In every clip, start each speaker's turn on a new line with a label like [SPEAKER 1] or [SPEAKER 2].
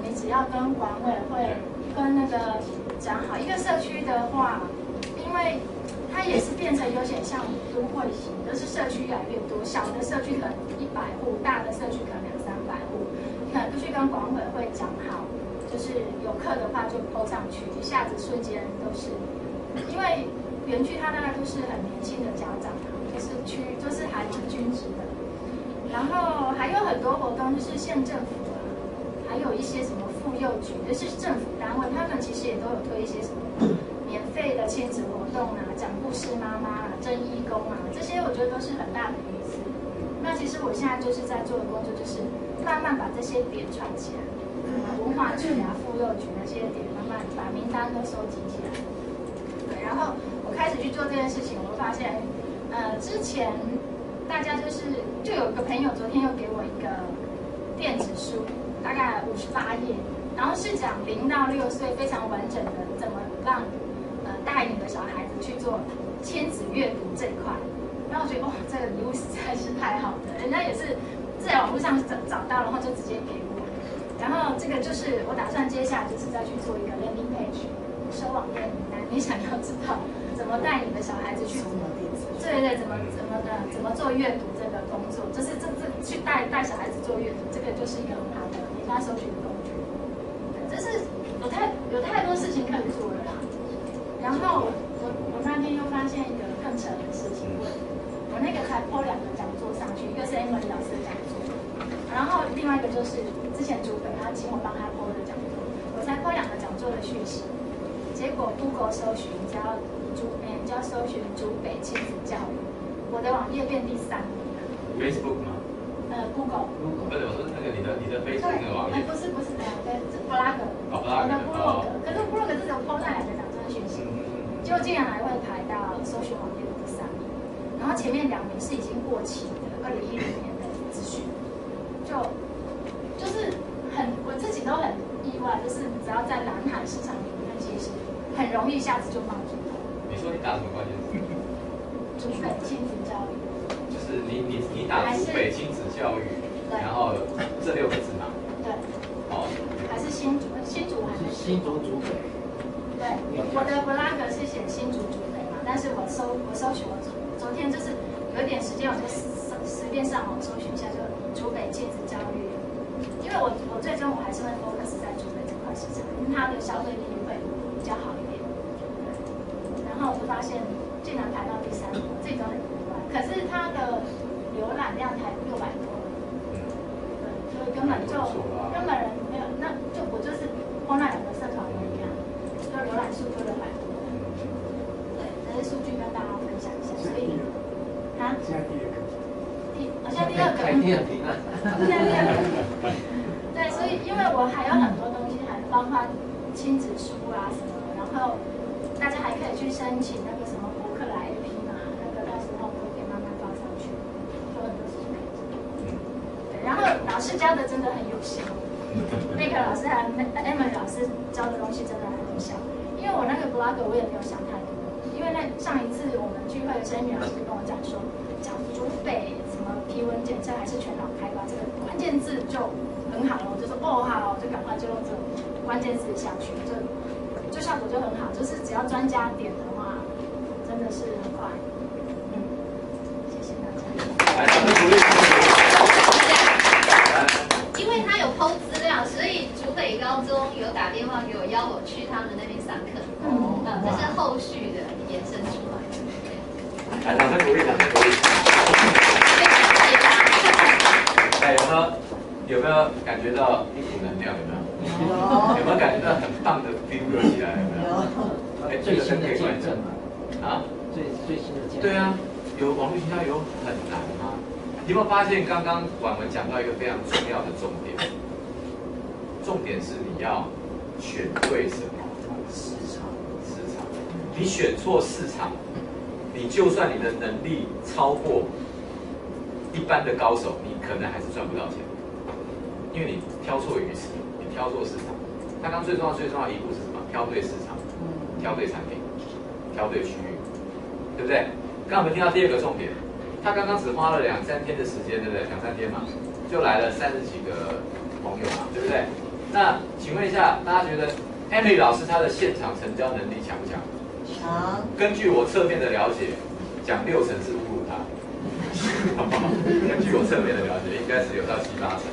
[SPEAKER 1] 你只要跟管委会跟那个讲好，一个社区的话，因为它也是变成有点像都会型，就是社区越来越多，小的社区可能100户，大的社区可能200-300户，你可能必须跟管委会讲好，就是有课的话就 PO 上去，一下子瞬间都是，因为园区它大概都是很年轻的家长啊，就是还蛮均值的。然后还有很多活动，就是县政府啊，还有一些什么妇幼局，就是政府单位，他们其实也都有推一些什么免费的亲子活动啊，讲故事妈妈啊，征义工啊，这些我觉得都是很大的意思。那其实我现在就是在做的工作，就是慢慢把这些点串起来，文化局啊、妇幼局那些点，慢慢把名单都收集起来。对，然后我开始去做这件事情，我发现，之前。大家就有一个朋友昨天又给我一个电子书，大概58页，然后是讲0到6岁非常完整的怎么让带你的小孩子去做亲子阅读这一块。然后我觉得哇，这个礼物实在是太好了，人家也是在网络上找到，然后就直接给我。然后这个就是我打算接下来就是再去做一个 landing page， 收网页名单。你想要知道怎么带你的小孩子去？对，怎么做阅读这个工作，就是这去带小孩子做阅读，这个就是一个很好的人家搜寻的工具。对，这是有太多事情可以做了啦。然后我那天又发现一个更扯的事情，我那个才 po 2个讲座上去，一个是 Emily 老师的讲座，然后另外一个就是之前主北他请我帮他 po 的讲座，我才 po 2个讲座的讯息，结果 Google 搜寻只要搜寻竹北亲子教育，我的网页变第3名。
[SPEAKER 2] Facebook 吗
[SPEAKER 1] ？Google。
[SPEAKER 2] 不是，我说那个你的 Facebook 那个网页。
[SPEAKER 1] 不是，是 blog。我的 blog， 可是 blog 只有 po 那2个讲座的讯息，结果竟然还会排到搜寻网页的第3名，然后前面2名是已经过期的2010年的资讯，就是我自己都很意外，就是只要在蓝海市场里面，其实很容易一下子就冒出头。
[SPEAKER 2] 你说你打什么关键字？
[SPEAKER 1] 竹北亲子教育。
[SPEAKER 2] 就是你打竹北亲子教育，然后这6个字嘛。对。哦。
[SPEAKER 1] 还是新竹还是
[SPEAKER 3] 新竹竹北。
[SPEAKER 1] 对，我的 blog 是写新竹竹北嘛，但是我搜寻，我昨天就是有一点时间，我就随便上网搜寻一下，就竹北亲子教育，因为我最终我还是会 focus 在竹北这块市场，因为它的消费力会比较好一点。然后我就发现竟然排到第3名，我自己都很意外。可是它的浏览量才600多，对，所以根本人没有，那就我就是po那2个社团而已啊，就浏览数就600多。对，这些数据跟大家分享一下。所以啊，
[SPEAKER 3] 现在第2个，
[SPEAKER 1] 好像第2个，
[SPEAKER 3] 开第2名了。
[SPEAKER 1] 现在第2个。对，所以因为我还有很多东西，还包括亲子书啊什么，然后。大家还可以去申请那个什么博客来 APP 嘛，那个到时候都可以慢慢放上去，有很多事情可以做。对，然后老师教的真的很有效，那个老师Emily 老师教的东西真的很有效。因为我那个 blog 我也没有想太多，因为上一次我们聚会的时候，Emily 老师跟我讲说，讲竹北什么皮纹检测还是全脑开发这个关键字就很好了，我就说哦好，我就赶快就用这种关键字下去就效果就很好，就是只要专家点的话，真的是很快。谢谢大家。
[SPEAKER 2] 来，掌声鼓励。
[SPEAKER 4] 因为他有 PO 资料，所以竹北高中有打电话给我，邀我去他们那边上课。这是后续的延伸出来的。
[SPEAKER 2] 来，掌声鼓励，掌声鼓励。哎，有没有感觉到一股能量？有没有？有没有感觉到很棒的 feel 热起来？有没有？哎，这个是可以验证嘛？啊？最新的见证。对啊，有网络营销有很难吗？你有没有发现刚刚婉文讲到一个非常重要的重点？重点是你要选对什么市场？你选错市场，你就算你的能力超过一般的高手，你可能还是赚不到钱，因为你挑错鱼池。挑错市场，他刚最重要的一步是什么？挑对市场，挑对产品，挑对区域，对不对？刚刚我们听到第2个重点，他刚刚只花了2-3天的时间，对不对？2-3天嘛，就来了30几个朋友嘛，对不对？那那请问一下，大家觉得 Emily 老师她的现场成交能力强不强？
[SPEAKER 3] 强。
[SPEAKER 2] 根据我侧面的了解，讲6成是侮辱她。根据我侧面的了解，应该是有到7、8成。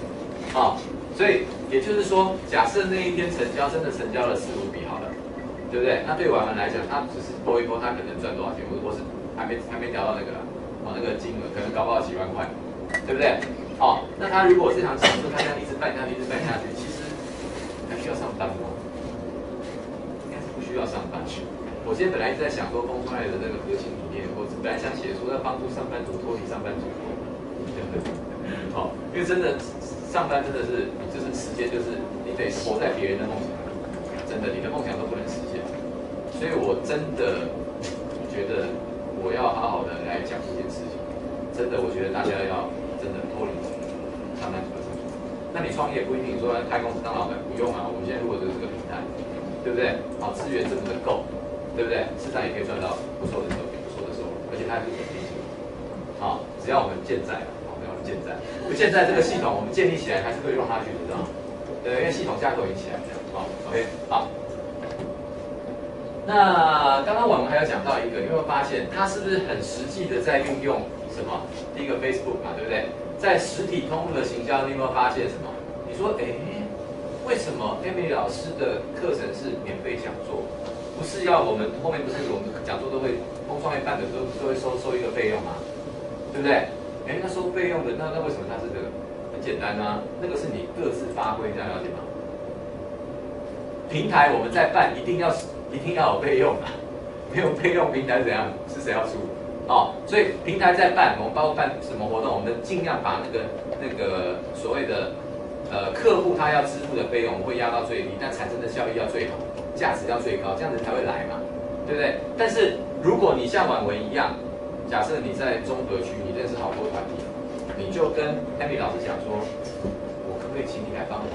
[SPEAKER 2] 啊，所以也就是说，假设那一天成交真的成交了4、5笔好了，对不对？那对婉文来讲，他只是拨一拨，他可能赚多少钱？我是还没聊到那个啦，那个金额可能搞不好几万块，对不对？那他如果这场技术他这样一直办下去，一直办下去，其实还需要上班吗？应该是不需要上班。我今天本来一直在想说，风创业的这个核心理念，我本来想写说要帮助上班族脱离上班族。因为真的上班真的是就是时间就是你得活在别人的梦想，真的你的梦想都不能实现，所以我真的觉得我要好好的来讲这件事情。真的，我觉得大家要真的脱离上班族的生活。那你创业不一定说开公司当老板，不用啊。我们现在如果就是个平台，对不对？资源怎么的够，对不对？市场也可以赚到不错的收入，而且它还是稳定性。只要我们健在。健在，不健在这个系统我们建立起来还是会用它去，知道吗？对，因为系统架构已经起来了。OK， 好。那刚刚我们还有讲到一个，你有没有发现它是不是很实际的在运用什么？第一个 Facebook 嘛，对不对？在实体通路的行销，你有没有发现什么？你说，为什么 Emily 老师的课程是免费讲座？不是要我们后面不是我们讲座都会风创业办的都会收一个费用吗？对不对？那收费用的，那为什么它是这个？很简单啊，那个是你各自发挥，这样了解吗？平台我们在办，一定要有费用啊，没有费用，平台怎样？是谁要出？所以平台在办，我们包括办什么活动，我们尽量把那个所谓的客户他要支付的费用，我们会压到最低，但产生的效益要最好，价值要最高，这样子才会来嘛，对不对？但是如果你像婉文一样，假设你在中和区，你认识好多团体，你就跟 Emily 老师讲说，我可不可以请你来帮我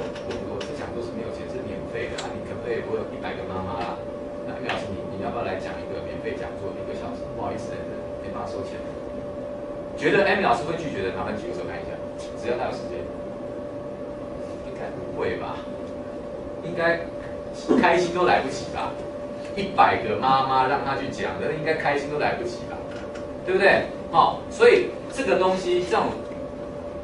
[SPEAKER 2] 这讲座是没有钱，是免费的啊，你可不可以我有100个妈妈啦？那 Emily 老师你要不要来讲一个免费讲座1个小时？不好意思，没办法收钱。觉得 Emily 老师会拒绝的，麻烦举个手看一下，只要他有时间。应该不会吧？应该开心都来不及吧？100个妈妈让他去讲的，应该开心都来不及吧？对不对？所以这个东西，这种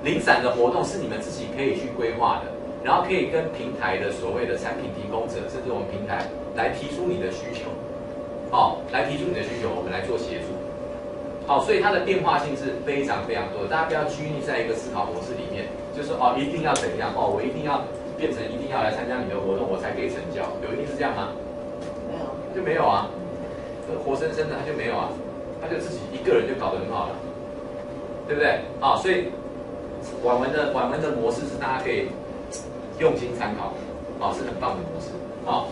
[SPEAKER 2] 零散的活动是你们自己可以去规划的，然后可以跟平台的所谓的产品提供者，甚至我们平台来提出你的需求，来提出你的需求，我们来做协助。所以它的变化性是非常非常多的，大家不要拘泥在一个思考模式里面，就是说一定要怎样，我一定要变成一定要来参加你的活动，我才可以成交，有一定是这样吗？
[SPEAKER 3] 没有，
[SPEAKER 2] 就没有啊，活生生的他就没有啊。他就自己一个人就搞得很好了，对不对？所以婉文的模式是大家可以用心参考，是很棒的模式。好，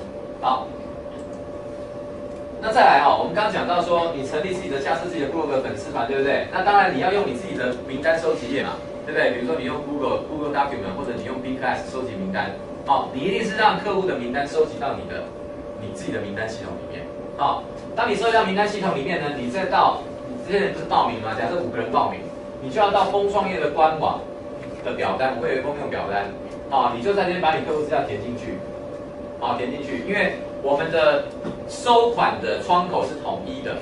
[SPEAKER 2] 那再来我们刚刚讲到说，你成立自己的架设自己的 Google 粉丝团，对不对？那当然你要用你自己的名单收集页嘛，对不对？比如说你用 Google Document 或者你用 B Class 收集名单，你一定是让客户的名单收集到你自己的名单系统里面。当你收集到名单系统里面呢，你再到这些人不是报名吗？假设5个人报名，你就要到风创业的官网的表单，会有一封用表单，你就在这边把你客户资料填进去，填进去，因为我们的收款的窗口是统一的，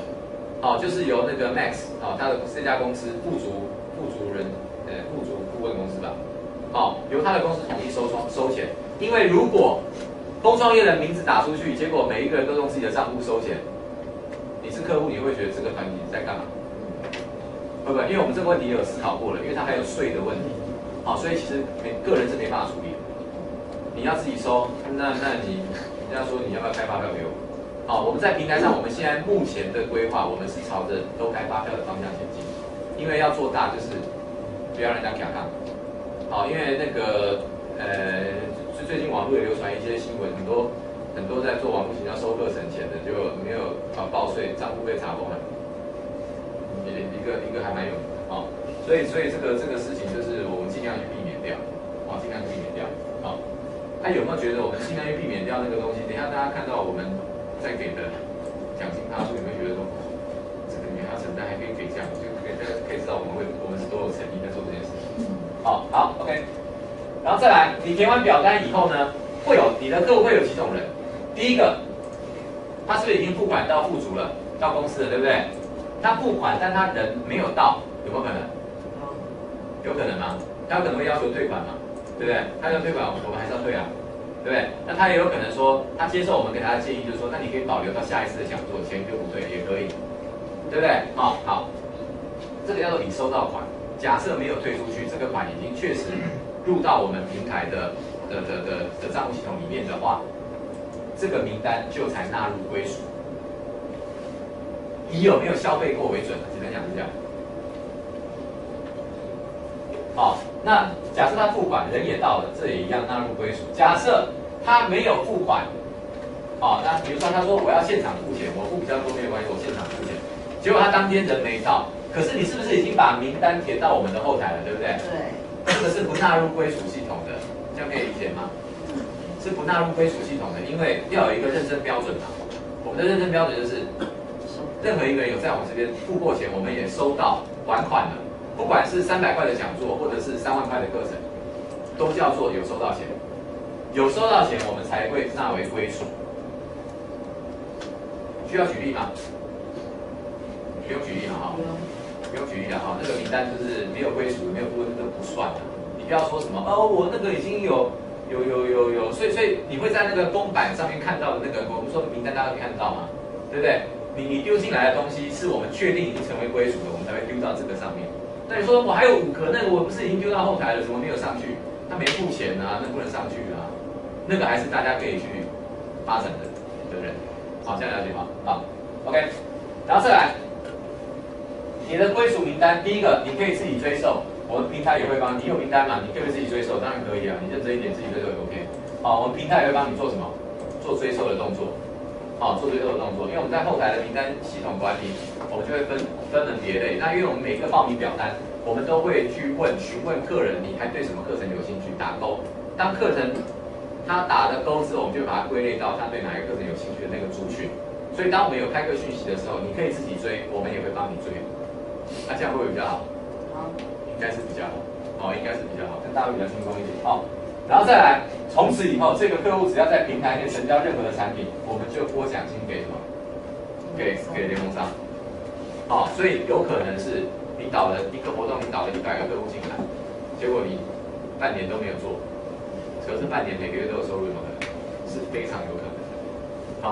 [SPEAKER 2] 就是由那个 Max 他的这家公司富足顾问公司吧，由他的公司统一收钱，因为如果风创业的名字打出去，结果每一个人都用自己的账户收钱。你是客户，你会觉得这个团体在干嘛？会不会？因为我们这个问题也有思考过了，因为它还有税的问题，所以其实个人是没办法处理的。你要自己收，那你人家说你要不要开发票给我？我们在平台上，我们现在目前的规划，我们是朝着都开发票的方向前进，因为要做大，就是不要让人家卡看。因为那个最近网络也流传一些新闻，很多在做网络行销收课程钱的，就没有报税，账户被查封了，一个还蛮有名的所以这个事情就是我们尽量去避免掉，尽量去避免掉他有没有觉得我们尽量去避免掉那个东西？等一下大家看到我们在给的奖金趴数，有没有觉得说这个你还要承担，还可以给这样，就可以知道我们是多有诚意在做这件事情。好 ，OK。然后再来，你填完表单以后呢，会有你的客户会有几种人，第一个，他是不是已经付款到付足了，到公司了，对不对？他付款，但他人没有到，有没有可能？有可能吗？他有可能会要求退款嘛，对不对？他要退款，我们还是要退啊，对不对？那他也有可能说，他接受我们给他的建议，就是说，那你可以保留到下一次的讲座，钱就不退也可以，对不对？好，这个叫做已收到款。假设没有退出去，这个款已经确实入到我们平台的账户系统里面的话，这个名单就才纳入归属。以有没有消费过为准，简单讲是这样。好，那假设他付款，人也到了，这也一样纳入归属。假设他没有付款，那比如说他说我要现场付钱，我付比较多没有关系，我现场付钱。结果他当天人没到，可是你是不是已经把名单填到我们的后台了，对不对？对。这个是不纳入归属系统的，这样可以理解吗？是不纳入归属系统的，因为要有一个认证标准嘛。我们的认证标准就是，任何一个人有在我们这边付过钱，我们也收到还款了。不管是300块的讲座，或者是3万块的课程，都叫做有收到钱。有收到钱，我们才会纳为归属。需要举例吗？不用举例嘛，不用举例了哈。那个名单就是没有归属，没有部分都不算的。你不要说什么我那个已经有，所以你会在那个公版上面看到的那个，我们说名单大家会看到嘛，对不对？你丢进来的东西是我们确定已经成为归属的，我们才会丢到这个上面。那你说我还有5颗，那个我不是已经丢到后台了，怎么没有上去？他没付钱啊，那不能上去啊。那个还是大家可以去发展的，对不对？好，这样了解吗？好 ，OK。然后再来，你的归属名单，第一个你可以自己追溯，我们平台也会帮你有名单嘛，你可不可以自己追溯？当然可以啊，你认真一点，自己追溯也 OK。好，我们平台也会帮你做什么？做追溯的动作。好，做追溯的动作，因为我们在后台的名单系统管理，我们就会分门别类。那因为我们每个报名表单，我们都会去询问客人，你还对什么课程有兴趣，打勾。当课程他打了勾之后，我们就把它归类到他对哪一个课程有兴趣的那个族群。所以当我们有开课讯息的时候，你可以自己追，我们也会帮你追。那这样会不会比较好？好，应该是比较好。应该是比较好，跟大陆比较轻松一点。然后再来，从此以后，这个客户只要在平台内成交任何的产品，我们就拨奖金给什么？给联盟商。所以有可能是你导了一个活动，你导了100个客户进来，结果你半年都没有做，可是半年每个月都有收入，有可能是非常有可能的。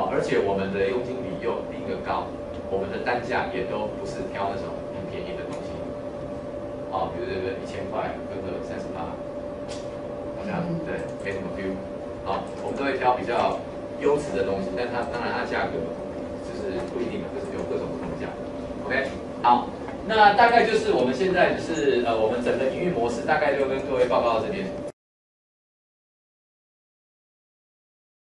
[SPEAKER 2] 而且我们的佣金比又第一个高，我们的单价也都不是挑那种很便宜的东西。比如这个1000块，分个38。好像对，没什么 feel。我们都会挑比较优质的东西，但它当然它价格就是不一定的，就是有各种不同的价格。OK， 好，那大概就是我们现在就是我们整个营运模式大概就跟各位报告到这边。